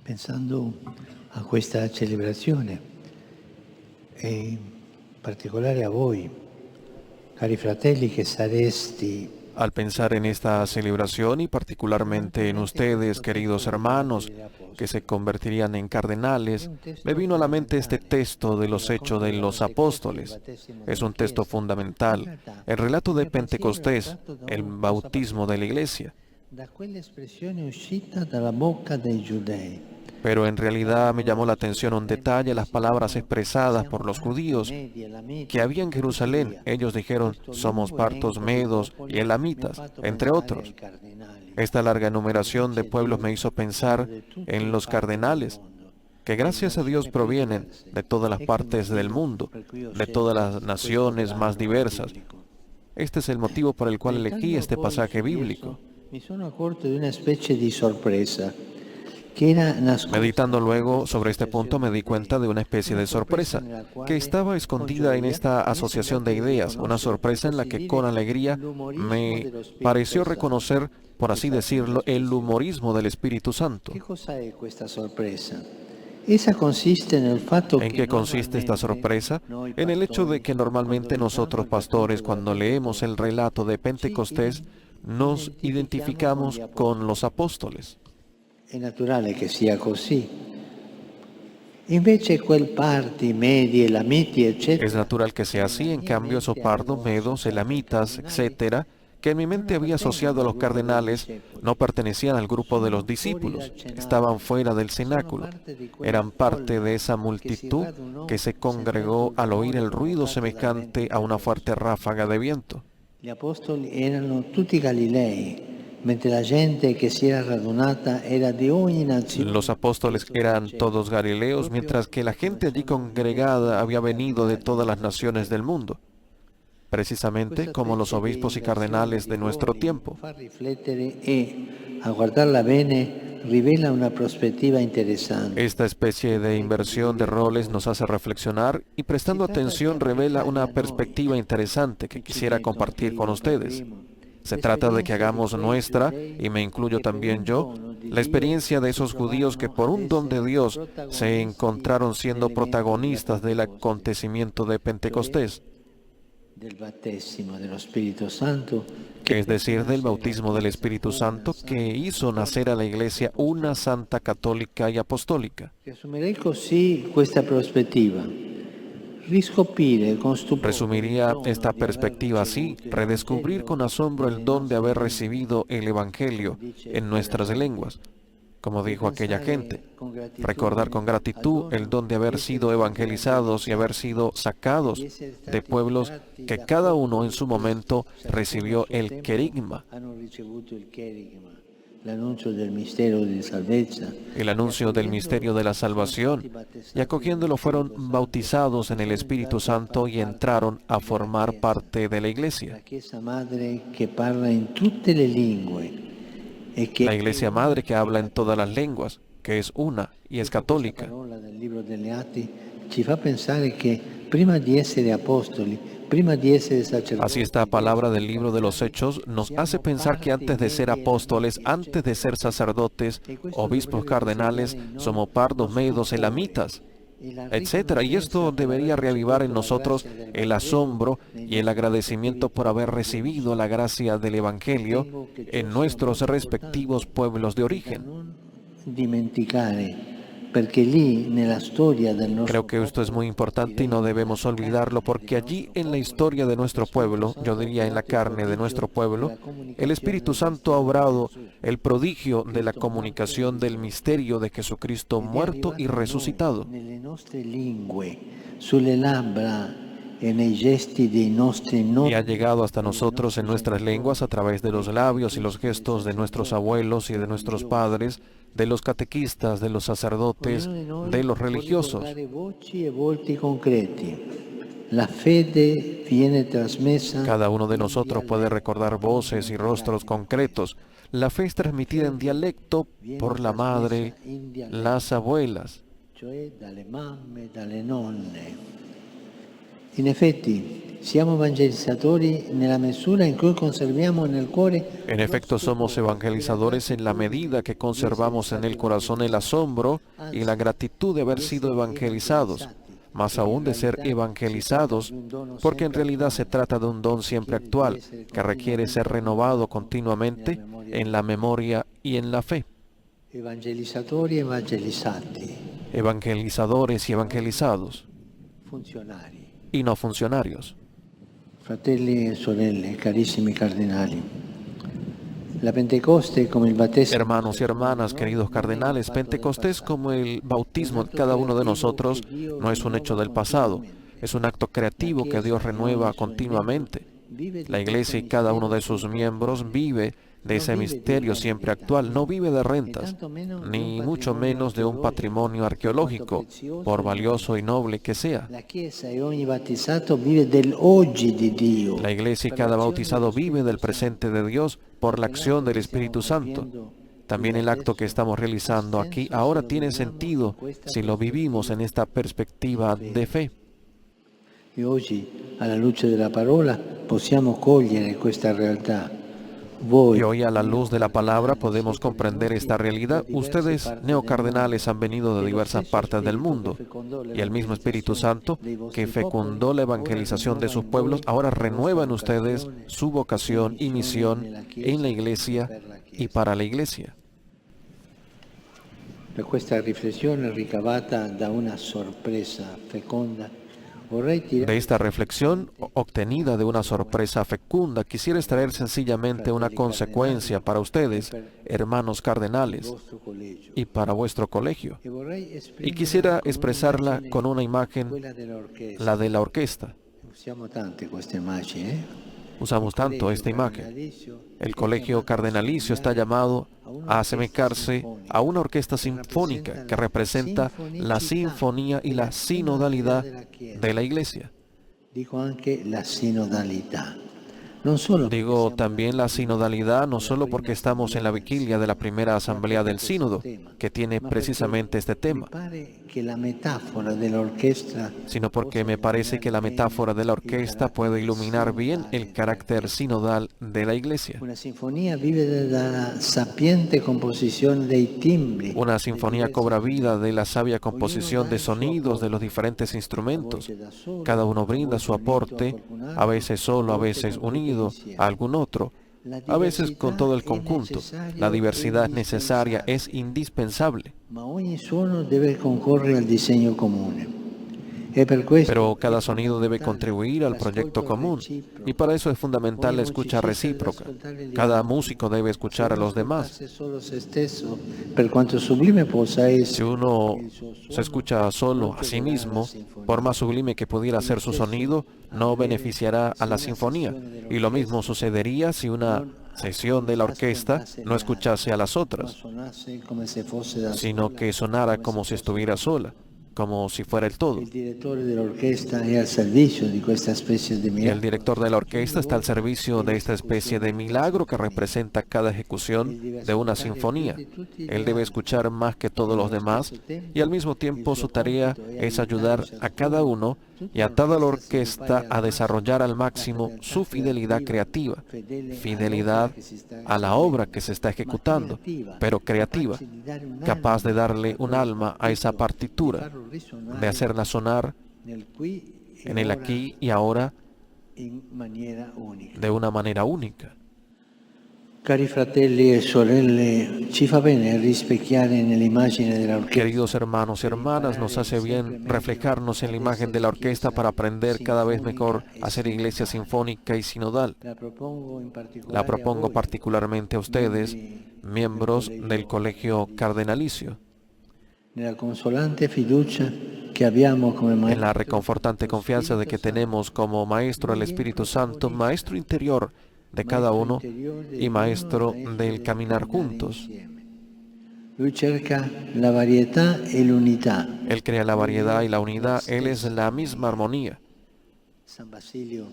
Pensando a questa celebrazione e in particolare a voi, cari fratelli, che saresti Al pensar en esta celebración y particularmente en ustedes, queridos hermanos, que se convertirían en cardenales, me vino a la mente este texto de los Hechos de los Apóstoles. Es un texto fundamental, el relato de Pentecostés, el bautismo de la Iglesia. da quell'espressione uscita dalla bocca dei giudei. Pero en realidad me llamó la atención un detalle, las palabras expresadas por los judíos que había en Jerusalén. Ellos dijeron, somos partos medos y elamitas, entre otros. Esta larga enumeración de pueblos me hizo pensar en los cardenales, que gracias a Dios provienen de todas las partes del mundo, de todas las naciones más diversas. Este es el motivo por el cual elegí este pasaje bíblico. Mi sono accorto di una specie di sorpresa che era nascosta. Meditando luego sobre este punto me di cuenta de una especie de sorpresa que estaba escondida en esta asociación de ideas, una sorpresa en la que con alegría me pareció reconocer, por así decirlo, el humorismo del Espíritu Santo. Che cosa è questa sorpresa? Essa consiste nel fatto ¿En che qué consiste esta sorpresa? En el hecho de que normalmente nosotros pastores, cuando leemos el relato de Pentecostés, nos identificamos con los apóstoles. è naturale che sia così. Invece quel parti, medi, elamiti, eccetera, Es natural que sea así, en cambio esos pardos, medos, elamitas, etcétera, que en mi mente había asociado a los cardenales, no pertenecían al grupo de los discípulos, estaban fuera del cenáculo, eran parte de esa multitud que se congregó al oír el ruido semejante a una fuerte ráfaga de viento. gli apostoli erano tutti Galilei, mentre la gente che si era radunata era di ogni nazione. Los apóstoles eran todos galileos, mientras que la gente allí congregada había venido de todas las naciones del mundo, precisamente como los obispos y cardenales de nuestro tiempo. Fa riflettere e, a guardarla bene, rivela una prospettiva interessante. Esta especie de inversión de roles nos hace reflexionar y prestando atención revela una perspectiva interesante que quisiera compartir con ustedes. Se trata de que hagamos nuestra, y me incluyo también yo, la experiencia de esos judíos que por un don de Dios se encontraron siendo protagonistas del acontecimiento de Pentecostés, Del battesimo dello Spirito Santo, es decir, del bautismo del Espíritu Santo que hizo nacer a la Iglesia una santa católica y apostólica. Riassumerei così questa prospettiva. Riscoprire con stupore Resumiría il dono esta di aver perspectiva así: ricevuto il redescubrir Vangelo con asombro el don de haber nelle recibido el Evangelio en nuestras lenguas, como dijo aquella gente. Recordar con gratitud el don de haber sido evangelizados y haber sido sacados de pueblos que cada uno en su momento recibió el querigma, hanno ricevuto il cherigma, l'annuncio del mistero di salvezza, el anuncio del misterio de la salvación, y acogiéndolo fueron bautizados en el Espíritu Santo y entraron a formar parte de la Iglesia. la Chiesa Madre che parla in tutte le lingue e che La Iglesia Madre que habla en todas las lenguas, que es una y es católica. La parola del libro degli Atti ci fa pensare che prima di essere apostoli, prima di essere sacerdoti, Así esta palabra del libro de los Hechos nos hace pensar que antes de ser apóstoles, antes de ser sacerdotes, obispos cardenales, somos pardos, medos, elamitas, etcétera. Y esto debería reavivar en nosotros el asombro y el agradecimiento por haber recibido la gracia del Evangelio en nuestros respectivos pueblos de origen. non dimenticare, perché lì nella storia del nostro Creo que esto es muy importante y no debemos olvidarlo, porque allí en la historia de nuestro pueblo, yo diría en la carne de nuestro pueblo, el Espíritu Santo ha obrado el prodigio de la comunicación del misterio de Jesucristo muerto y resucitado. nelle nostre lingue, sulle labbra e nei gesti dei nostri Y ha llegado hasta nosotros en nuestras lenguas a través de los labios y los gestos de nuestros abuelos y de nuestros padres, de los catequistas, de los sacerdotes, de los religiosos. voci e volti concreti. La fede viene trasmessa. Cada uno de nosotros puede recordar voces y rostros concretos. La fe es transmitida en dialecto por la madre, las abuelas. Cioè dalle mamme, dalle nonne. In effetti, Siamo evangelizzatori nella misura in cui conserviamo nel cuore. En efecto, somos evangelizadores en la medida que conservamos en el corazón el asombro y la gratitud de haber sido evangelizados, más aún de ser evangelizados, porque en realidad se trata de un don siempre actual, que requiere ser renovado continuamente en la memoria y en la fe. Evangelizzatori e evangelizzati, Evangelizadores y evangelizados, funzionari. y no funcionarios. Fratelli e sorelle, carissimi cardinali, la Pentecoste come il battesimo. Hermanos y hermanas, queridos cardenales, Pentecostés, como el bautismo de cada uno de nosotros, no es un hecho del pasado, es un acto creativo que Dios renueva continuamente. La Iglesia y cada uno de sus miembros vive de ese misterio siempre actual, no vive de rentas, ni mucho menos de un patrimonio arqueológico, por valioso y noble que sea. La Chiesa e ogni battezzato vive dell'oggi di Dio. La Iglesia y cada bautizado vive del presente de Dios por la acción del Espíritu Santo. También el acto que estamos realizando aquí ahora tiene sentido si lo vivimos en esta perspectiva de fe. E oggi, alla luce della parola, possiamo cogliere questa realtà. Voi, Y hoy a la luz de la palabra podemos comprender esta realidad. Ustedes, neocardenales, han venido de diversas partes del mundo y el mismo Espíritu Santo que fecundó la evangelización de sus pueblos ahora renueva en ustedes su vocación y misión en la Iglesia y para la Iglesia. per questa riflessione ricavata da una sorpresa feconda, vorrei tirare De esta reflexión obtenida de una sorpresa fecunda, quisiera extraer sencillamente una consecuencia para ustedes, hermanos cardenales, vostro collegio y para vuestro colegio. e vorrei Y esprimerla quisiera con expresarla un'immagine, con una imagen, quella dell'orchestra. la de la orquesta. Usiamo tante queste immagini, Usamos tanto esta imagen. El colegio cardenalicio está llamado a asemejarse a una orquesta sinfónica que representa la sinfonía y la sinodalidad de la Iglesia. Dico anche la sinodalità. Non solo perché Digo siamo también la sinodalidad, no solo porque estamos en la vigilia de la primera asamblea del sínodo, que tiene precisamente este tema, mi pare che la metafora dell'orchestra sino porque me parece que la metáfora de la orquesta puede iluminar bien el carácter sinodal de la Iglesia. una sinfonia vive dalla sapiente composizione dei timbri. Una sinfonía cobra vida de la sabia composición de sonidos de los diferentes instrumentos. Cada uno brinda su aporte, a veces solo, a veces unido a algún otro, a veces con todo el conjunto. La diversidad necesaria es indispensable, Ma ogni suono deve concorrere al disegno comune. E per questo pero cada sonido debe contribuir al proyecto común, y para eso es fundamental la escucha recíproca. Cada músico debe escuchar a los demás. solo se stesso, per quanto sublime possa Si essere. uno se escucha solo a sí mismo, por más sublime que pudiera ser su sonido, no beneficiará a la sinfonía. Y lo mismo sucedería si una sesión de la orquesta no escuchase a las otras, Suonasse come se fosse da sino que sonara como si estuviera sola, como si fuera el todo. Il direttore dell'orchestra è al servizio di questa specie di Y el miracolo. director de la orquesta está al servicio de esta especie de milagro que representa cada ejecución de una sinfonía. Él debe escuchar más que todos los demás y al mismo tiempo su tarea es ayudar a cada uno y a toda la orquesta a desarrollar al máximo su fidelidad creativa, fidelidad a la obra que se está ejecutando, pero creativa, capaz de darle un alma a esa partitura, de hacerla sonar Nel qui e en el ora aquí y ahora in maniera unica. de una manera única. Cari fratelli e sorelle, ci fa bene rispecchiare nell'immagine dell'orchestra. Queridos hermanos y hermanas, nos hace bien reflejarnos en la imagen de la orquesta para aprender cada vez mejor a ser iglesia sinfónica y sinodal. La propongo in particolare La a propongo voi, particularmente a ustedes, miembros del colegio cardenalicio, nella consolante fiducia che abbiamo come en la maestro reconfortante confianza de que tenemos como maestro el Espíritu Santo, maestro interior de cada uno y maestro del caminar juntos. Lui cerca la varietà e l'unità. Él crea la variedad y la unidad, Él es la misma armonía. San Basilio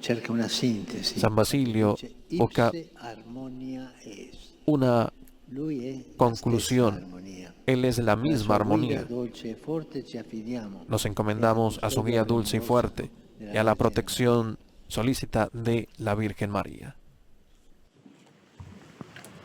cerca una sintesi. San Basilio Dice, busca ipse harmonia est. una Lui è la conclusión. stessa armonia. Él es la Alla misma sua guida armonía. dolce e forte ci affidiamo. Nos encomendamos a su guía dulce y fuerte y a la protección solícita de la Virgen María.